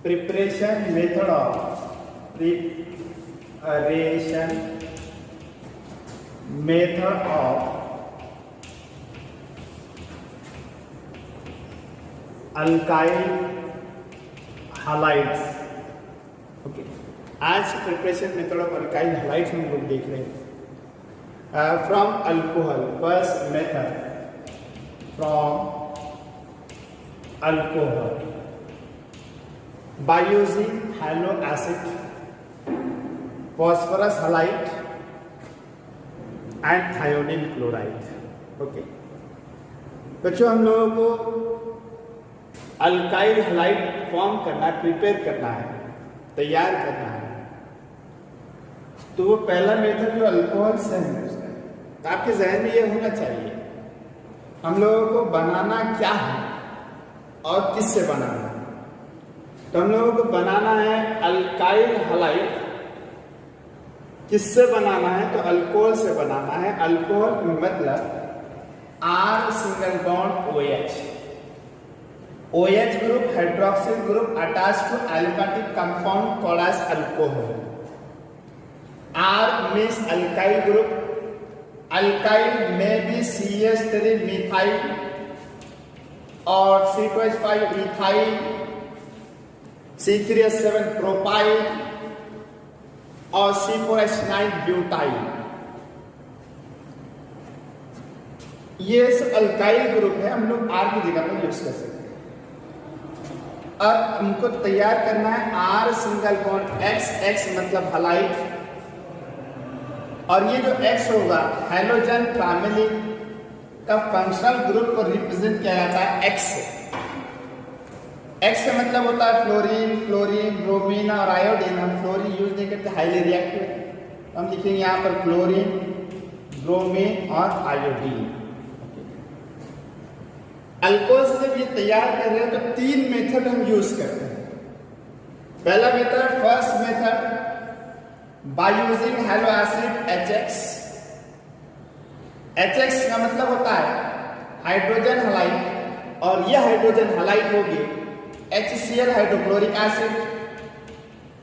preparation method of alkyl halides। Okay, आज preparation method of alkyl halides हम लोग देख रहे हैं। From alcohol, first method from alcohol by using halo acid, phosphorus halide and thionyl chloride। Okay, बच्चों हम लोगों को अल्काइल हैलाइड फॉर्म करना है, प्रिपेयर करना है, तैयार करना है। तो वो पहला मेथड जो अल्कोहल से हम यूज करें, तो आपके जहन में ये होना चाहिए हम लोगों को बनाना क्या है और किससे बनाना है। तो हम लोगों को बनाना है अल्काइल हैलाइड। किससे बनाना है? तो अल्कोहल से बनाना है। अल्कोहल मतलब R single bond OH, OH group hydroxyl group attached to aliphatic compound called as alcohol. R means alkyl group. Alkyl may be CH3 methyl or C2H5 ethyl, C3H7 propyl और C4H9 butyl. ये सब alkyl group है, हम लोग R की जगह पर use कर सकते हैं। और हमको तैयार करना है R single bond X, X मतलब हैलाइड। और ये जो X होगा हैलोजन फैमिली का फंक्शनल ग्रुप को रिप्रेजेंट किया जाता है X से। X का मतलब होता है फ्लोरीन, क्लोरीन, ब्रोमीन और आयोडीन। हम फ्लोरीन यूज नहीं करते, हाईली रिएक्टिव। हम लिखेंगे यहाँ पर क्लोरीन, ब्रोमीन और आयोडीन। अल्कोहल से जब ये तैयार कर रहे हैं तो तीन मेथड हम यूज करते हैं। पहला method, first method by using hello acid HX। HX का मतलब होता है हाइड्रोजन हैलाइड, और यह हाइड्रोजन हैलाइड होगी HCl hydrochloric acid,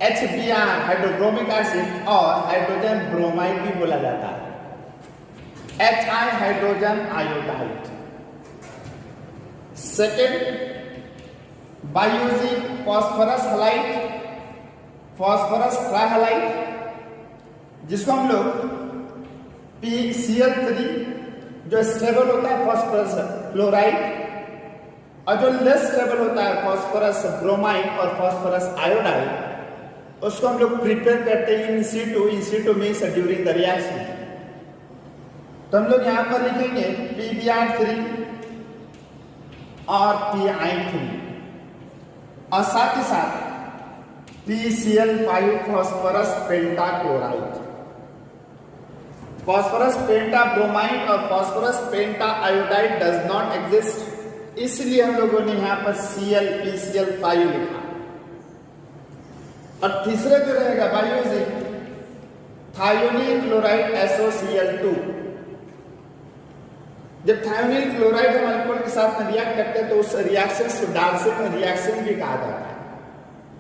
HBr hydrobromic acid और हाइड्रोजन ब्रोमाइड भी बोला जाता है, HI hydrogen iodide. Second, by using phosphorus halide, phosphorus trihalide, जिसको हम लोग PCl3 जो स्टेबल होता है फॉस्फोरस क्लोराइड, और जो लेस स्टेबल होता है फॉस्फोरस ब्रोमाइड और फॉस्फोरस आयोडाइड, उसको हम लोग प्रिपेयर करते हैं इन situ means during the reaction. तो हम लोग यहां पर लिखेंगे PBr3 और PI3 और साथ ही साथ PCl5 फॉस्फोरस पेंटाक्लोराइड। फॉस्फोरस पेंटा ब्रोमाइड और phosphorus penta iodide does not exist, इसलिए हम लोगों ने यहां पर PCl5 लिखा। और तीसरा जो रहेगा by using thionyl chloride SOCl2। जब थायोनिल क्लोराइड हम अल्कोहल के साथ में रिएक्ट करते हैं तो उस रिएक्शन को डाल्टन रिएक्शन भी कहा जाता है।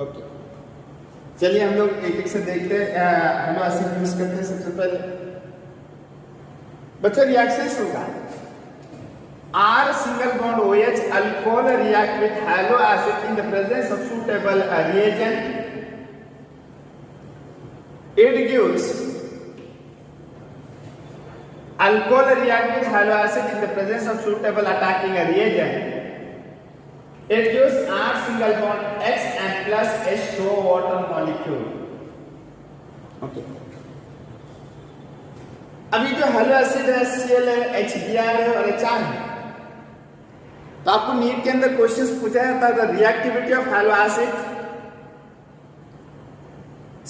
ओके, चलिए हम लोग एक एक से देखते हैं। हैलो एसिड यूज करते हैं। सबसे पहले बच्चों रिएक्शन होगा R single bond OH alcohol react with halo acid in the presence of suitable reagent. It gives alcohol react with halo acid in the presence of suitable attacking reagent. It gives R single bond X and plus H2O water molecule. Okay. अभी जो hello acid है HCl है, HBr है और HI है, तो आपको NEET के अंदर क्वेश्चंस पूछा जाता है रिएक्टिविटी ऑफ हेलो एसिड।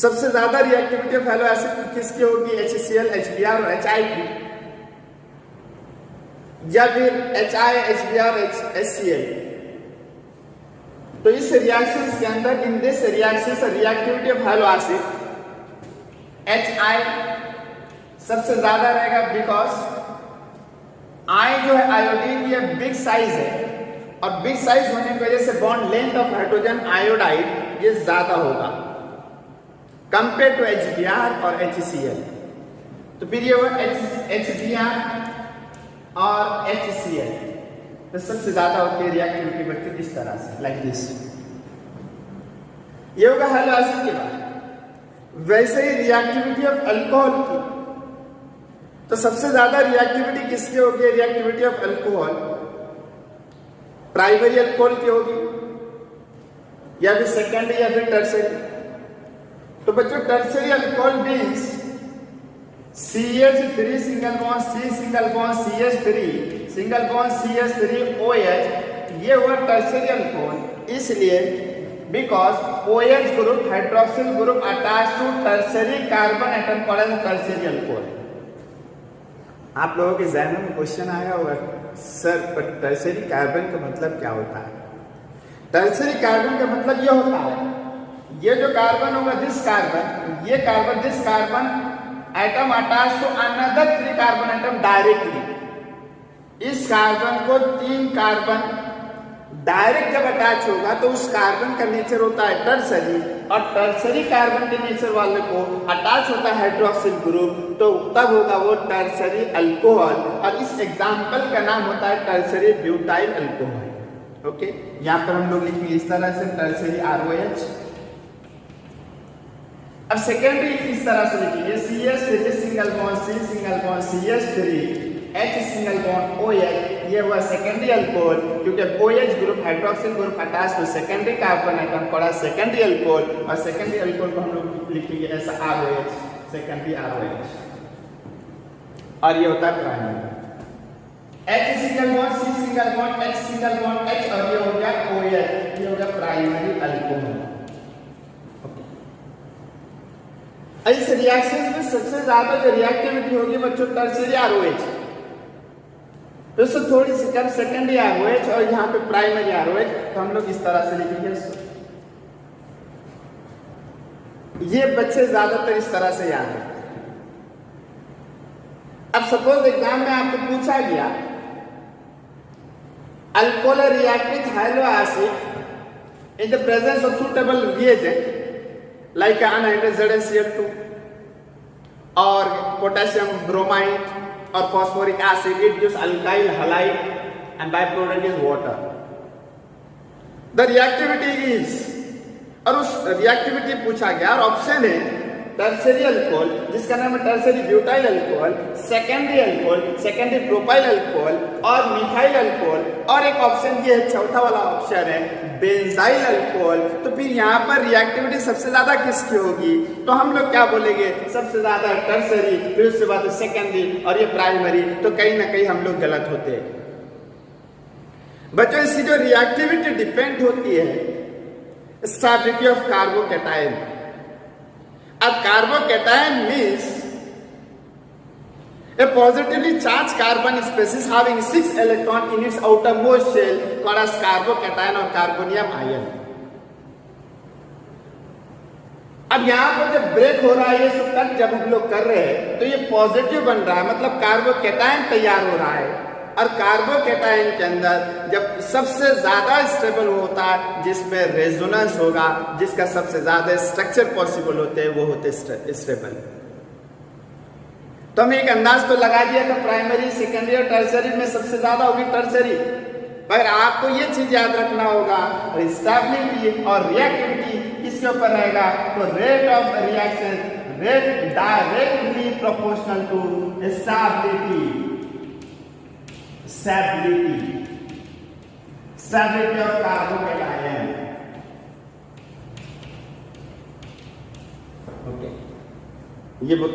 सबसे ज्यादा रिएक्टिविटी ऑफ हेलो एसिड किसकी होगी? HCl, HBr और HI की, या फिर HI, HBr, HCl। तो इस रिएक्शन के अंदर, in this reaction reactivity of hello acid HI सबसे ज्यादा रहेगा, बिकॉज आई जो है आयोडीन ये बिग साइज है, और बिग साइज होने की वजह से bond length of hydrogen iodide ये ज्यादा होगा कंपेयर टू HBr और HCl। तो फिर ये हुआ HBr और HCl, तो सबसे ज्यादा होती है रिएक्टिविटी बढ़ती है इस तरह से, लाइक दिस। ये होगा हैलो एसिड के बाद। वैसे ही रिएक्टिविटी ऑफ अल्कोहल की, तो सबसे ज्यादा रिएक्टिविटी किसकी होगी? Reactivity of alcohol primary alcohol की होगी, या फिर सेकेंडरी, या फिर टर्सरी। तो बच्चों tertiary alcohol means CH3 single bond C single bond CH3 single bond CH3 OH, ये हुआ टर्सरी अल्कोहल। इसलिए because OH group hydroxyl group attach to tertiary carbon atom called as tertiary alcohol. आप लोगों के जहन में क्वेश्चन आया होगा, सर पर टर्सरी कार्बन का मतलब क्या होता है? टर्सरी कार्बन का मतलब ये होता है, ये जो कार्बन होगा दिस कार्बन, ये carbon this carbon atom attach to another 3 carbon atom directly. इस कार्बन को 3 कार्बन डायरेक्ट जब अटैच होगा तो उस कार्बन का नेचर होता है टर्सरी, और टर्सरी कार्बन के नेचर वाले को अटैच होता है हाइड्रोक्सिल ग्रुप, तो तब होगा वो टर्सरी अल्कोहल। और इस एग्जाम्पल का नाम होता है टर्सरी ब्यूटाइल अल्कोहल। ओके, यहाँ पर हम लोग लिखेंगे इस तरह से टर्सरी ROH। अब सेकेंडरी इस तरह से लिखिए CH3 single bond C single bond CH3 H single bond OH, ये हुआ सेकेंडरी अल्कोहल, क्योंकि OH group hydroxyl group attach to secondary carbon atom पड़ा सेकेंडरी अल्कोहल, और सेकेंडरी अल्कोहल को हम लोग लिखेंगे ऐसा ROH, सेकेंडरी ROH। और ये होता है primary. H single bond C single bond H single bond H, और ये हो गया OH, ये हो गया प्राइमरी अल्कोहल। इस रिएक्शन में सबसे ज्यादा जो रिएक्टिविटी होगी बच्चों टर्सरी ROH, तो इससे थोड़ी सी कम सेकेंडरी ROH, और यहाँ पे प्राइमरी ROH। तो हम लोग इस तरह से लिखेंगे, ये बच्चे ज्यादातर इस तरह से याद रखते हैं। अब सपोज एग्जाम में आपको पूछा गया alcohol react with hello acid in the presence of suitable reagent like anhydrous ZnCl2 or potassium bromide or phosphoric acid, it gives alkyl halide and byproduct is water. The reactivity is, और उस reactivity पूछा गया, और option है tertiary alcohol जिसका नाम है tertiary butyl alcohol, secondary alcohol, secondary propyl alcohol और मिथाइल अल्कोहल, और एक ऑप्शन ये है चौथा वाला ऑप्शन है बेंजाइल अल्कोहल। तो फिर यहाँ पर रिएक्टिविटी सबसे ज्यादा किसकी होगी? तो हम लोग क्या बोलेंगे, सबसे ज्यादा टर्सरी, फिर उसके बाद सेकेंडरी, और ये प्राइमरी। तो कहीं ना कहीं हम लोग गलत होते हैं बच्चों। इसकी जो रिएक्टिविटी डिपेंड होती है स्टेबिलिटी ऑफ कार्बोकैटायन। अब carbocation means a positively charged carbon species having 6 electrons in its outermost shell called as carbocation or carbonium ion। अब यहाँ पर जब ब्रेक हो रहा है, ये सब तक जब हम लोग कर रहे हैं तो ये पॉजिटिव बन रहा है, मतलब कार्बोकैटायन तैयार हो रहा है। और कार्बोकैटायन के अंदर जब सबसे ज्यादा स्टेबल होता है, जिसमें रेजोनेंस होगा, जिसका सबसे ज्यादा स्ट्रक्चर पॉसिबल होते हैं, वो होते स्टेबल। तो हम एक अंदाज तो लगा दिया था प्राइमरी, सेकेंडरी और टर्सरी में सबसे ज्यादा होगी टर्सरी, पर आपको ये चीज याद रखना होगा स्टेबिलिटी और रिएक्टिविटी इसके ऊपर रहेगा। तो rate of reaction rate directly proportional to stability of carbocation. Okay, ये बहुत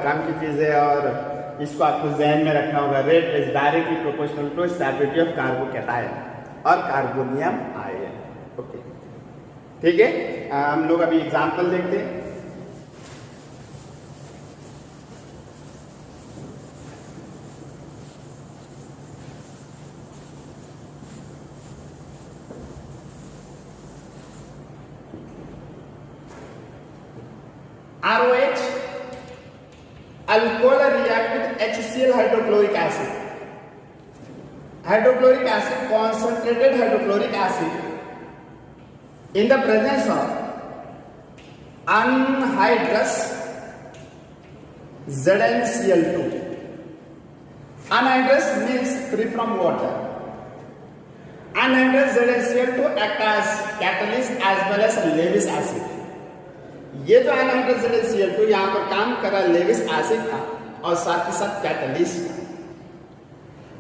काम की चीज है, और इसको आपको जहन में रखना होगा। Rate is directly proportional to stability of carbocation और कार्बोनियम आयन। ओके, ठीक है। हम लोग अभी एग्जांपल देखते हैं। ROH alcohol react with HCl hydrochloric acid. Hydrochloric acid, concentrated hydrochloric acid in the presence of anhydrous ZnCl2. Anhydrous means free from water. Anhydrous ZnCl2 act as catalyst as well as Lewis acid. ये जो anhydrous ZnCl2 यहाँ पर काम कर रहा है Lewis acid का और साथ ही साथ कैटलिस्ट का।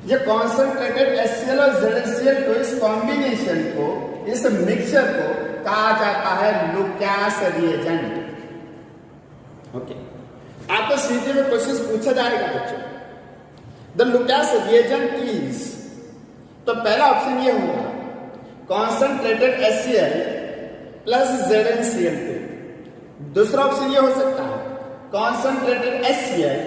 ये कॉन्सेंट्रेटेड HCl और ZnCl2 इस कॉम्बिनेशन को, इस मिक्सचर को कहा जाता है लुकास रिएजेंट। ओके, आपको सीधे में क्वेश्चन पूछा जाएगा बच्चों, द लुकास रिएजेंट इज, तो पहला ऑप्शन ये होगा कॉन्सेंट्रेटेड HCl प्लस ZnCl2। दूसरा ऑप्शन ये हो सकता है concentrated HCl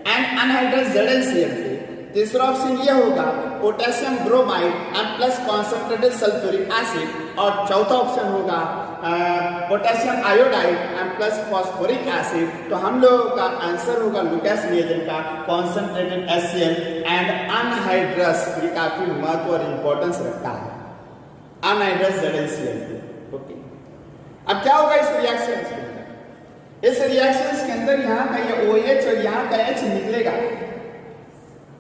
and anhydrous ZnCl2। तीसरा ऑप्शन ये होगा potassium bromide and plus concentrated sulphuric acid. और चौथा ऑप्शन होगा potassium iodide and plus phosphoric acid. तो हम लोगों का आंसर होगा लुकास रिएजेंट का कॉन्सेंट्रेटेड HCl एंड अनहाइड्रस। ये काफी महत्व और इंपॉर्टेंस रखता है, अनहाइड्रस ZnCl2। ओके, अब क्या होगा इस रिएक्शन के अंदर? इस रिएक्शन के अंदर यहाँ का ये OH और यहाँ का H निकलेगा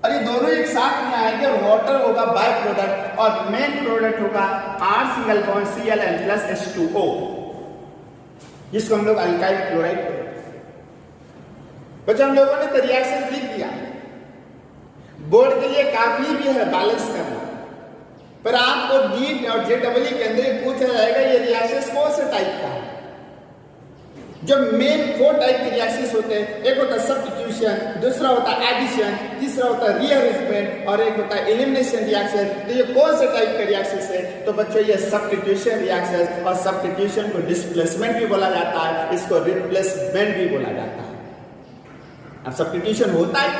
और ये दोनों एक साथ में आएंगे और वाटर होगा बाय प्रोडक्ट और मेन प्रोडक्ट होगा R सिंगल बॉन्ड Cl+H2O, जिसको हम लोग अल्काइल क्लोराइड कहते हैं। बच्चों, हम लोगों ने तो रिएक्शन लिख दिया, बोर्ड के लिए काफी भी है बैलेंस करना, पर आपको नीट और JEE के अंदर पूछा जाएगा ये रिएक्शन कौन से टाइप का है। जो मेन 4 टाइप के रिएक्शंस होते हैं, एक होता है सब्स्टिट्यूशन, दूसरा होता है एडिशन, तीसरा होता है रीअरेंजमेंट और एक होता है एलिमिनेशन रिएक्शन। तो ये कौन से टाइप के रिएक्शंस है? तो बच्चों ये सब्स्टिट्यूशन रिएक्शन, और सब्स्टिट्यूशन को डिस्प्लेसमेंट भी बोला जाता है, इसको रिप्लेसमेंट भी बोला जाता है। अब सब्स्टिट्यूशन होता है,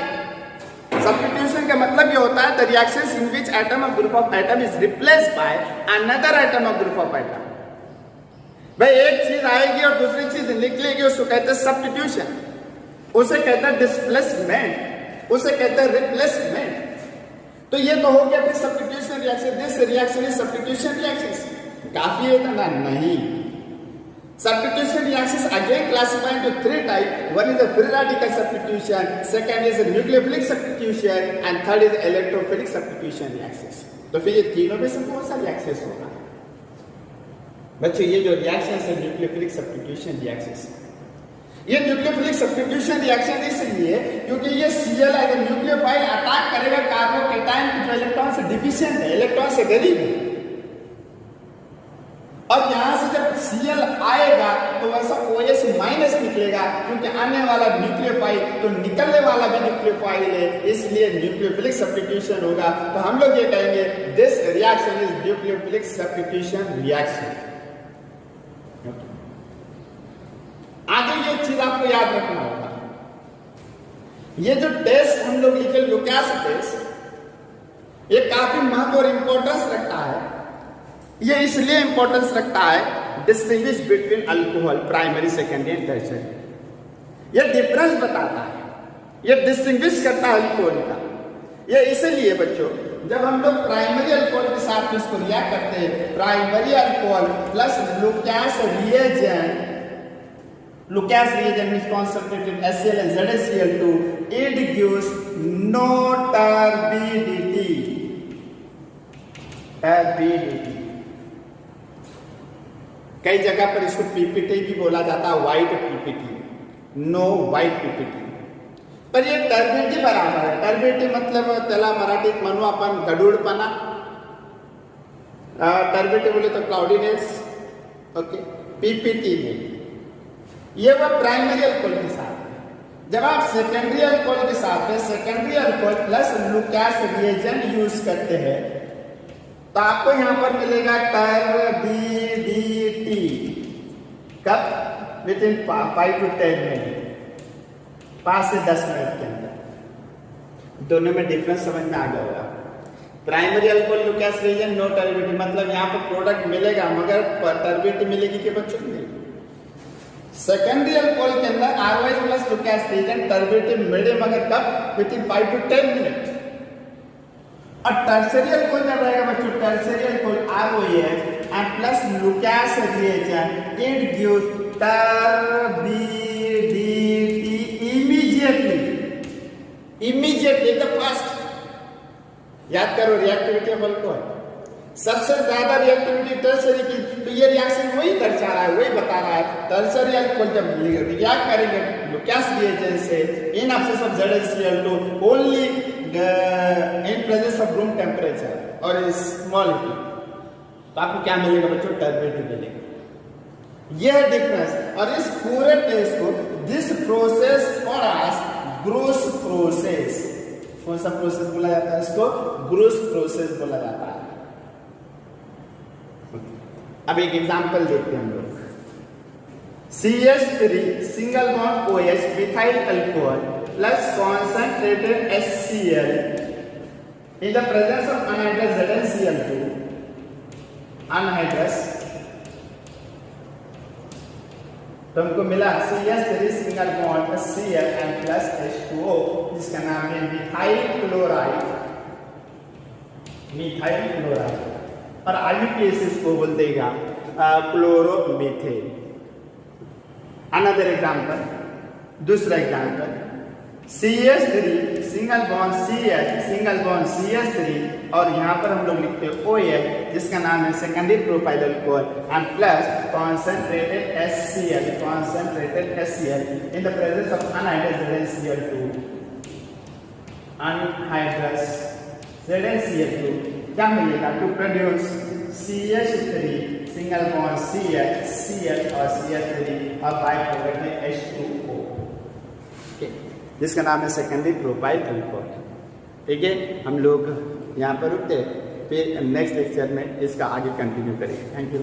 सब्स्टिट्यूशन का मतलब ये होता है the reactions in which atom of group of atom is replaced by another atom of group of atom. भाई एक चीज आएगी और दूसरी चीज निकलेगी, उसको कहते हैं सब्स्टिट्यूशन, उसे कहते हैं डिस्प्लेसमेंट, उसे कहते हैं रिप्लेसमेंट। तो ये तो हो गया फिर substitution reaction. This reaction is substitution reaction. काफी है ना? नहीं। Substitution reactions again classified into 3 types. One is the free radical substitution, second is the nucleophilic substitution, and third is the electrophilic substitution reactions. तो फिर ये तीनों में से कौन सा रिएक्शन होगा? बच्चों, ये जो रिएक्शन है न्यूक्लियोफिलिक सब्स्टिट्यूशन रिएक्शन। ये न्यूक्लियोफिलिक सब्स्टिट्यूशन रिएक्शन इसलिए क्योंकि ये Cl as a nucleophile attack करेगा कार्बोकेटायन जो इलेक्ट्रॉन से डिफिशिएंट है, इलेक्ट्रॉन से गरीब है, और यहां से जब Cl आएगा तो वैसा OH माइनस निकलेगा, क्योंकि आने वाला न्यूक्लियोफाइल तो निकलने वाला भी न्यूक्लियोफाइल है, इसलिए न्यूक्लियोफिलिक सब्स्टिट्यूशन होगा। तो हम लोग ये कहेंगे this reaction is nucleophilic substitution reaction. आगे ये चीज आपको याद रखना होगा, ये जो टेस्ट हम लोग लिखे लुकास टेस्ट, ये काफी महत्व और इंपॉर्टेंस रखता है। ये इसलिए इंपॉर्टेंस रखता है distinguish between alcohol primary, secondary and tertiary. ये डिफरेंस बताता है, ये डिस्टिंग्विश करता है अल्कोहल का। ये इसलिए बच्चों, जब हम लोग प्राइमरी अल्कोहल के साथ इसको रिएक्ट करते हैं, primary alcohol plus Lucas reagent, Lucas reagent is concentrated HCl and ZnCl2, it gives no turbidity. Turbidity. कई जगह पर इसको पीपीटी भी बोला जाता है, white PPT, no white PPT. पर ये टर्बिडिटी बराबर है। टर्बिडिटी मतलब त्याला मराठीत म्हणू आपण गडूडपणा, टर्बिडिटी बोले तो क्लाउडीनेस। ओके, पीपीटी में ये वो प्राइमरी अल्कोहल के साथ। जब आप सेकेंडरी अल्कोहल के साथ में secondary alcohol plus Lucas reagent use करते हैं तो आपको यहां पर मिलेगा टर्बिडिटी। कब? विद इन 5 to 10 मिनट, 5 से 10 मिनट के अंदर। दोनों में डिफरेंस समझ में आ गया होगा। Primary alcohol Lucas reagent, no turbidity, मतलब यहाँ पर प्रोडक्ट मिलेगा मगर टर्बिडिटी मिलेगी कि बच्चों नहीं। सेकेंडरी अल्कोहल के अंदर ROH plus Lucas reagent turbidity मिले मगर कब? With in 5 to 10 minute. और टर्शियरी अल्कोहल जब रहेगा बच्चों, tertiary alcohol ROH and plus Lucas reagent, it gives turbidity immediately. Immediately the first. याद करो रिएक्टिविटी ऑफ अल्कोहल, सबसे ज्यादा रिएक्टिविटी टर्सरी की, तो ये रिएक्शन वही दर्शा रहा है, वही बता रहा है। टर्सरी अल्कोहल जब रिएक्ट करेंगे लुकास रिएजेंट से in absence of ZnCl2 only in presence of room temperature और स्मॉल हीट, तो आपको क्या मिलेगा बच्चों? टर्बिडिटी मिलेगा। यह डिफरेंस, और इस पूरे टेस्ट को दिस प्रोसेस और एज ग्रोस प्रोसेस, कौन सा प्रोसेस बोला जाता है? इसको ग्रोस प्रोसेस बोला जाता है। अब एक एग्जांपल देखते हैं हम लोग। CH3 single bond OH methyl alcohol plus concentrated HCl in the presence of anhydrous ZnCl2, anhydrous, तो हमको मिला CH3 single bond Cl and plus H2O, जिसका नाम है मिथाइल क्लोराइड, मिथाइल क्लोराइड, और IUPAC इसको बोल देगा क्लोरोमीथेन। अनदर एग्जांपल, दूसरा example, CH3 single bond CH single bond CH3, और यहाँ पर हम लोग लिखते हैं OH, जिसका नाम है secondary propyl alcohol, and plus concentrated HCl in the presence of anhydrous ZnCl2, anhydrous ZnCl2, क्या मिलेगा? To produce CH3 single bond CH Cl और CH3 और बाय प्रोडक्ट है H2O, जिसका नाम है सेकेंडरी प्रोपाइल अल्कोहल। ठीक है, हम लोग यहाँ पर रुकते हैं, फिर नेक्स्ट लेक्चर में इसका आगे कंटिन्यू करेंगे। Thank you.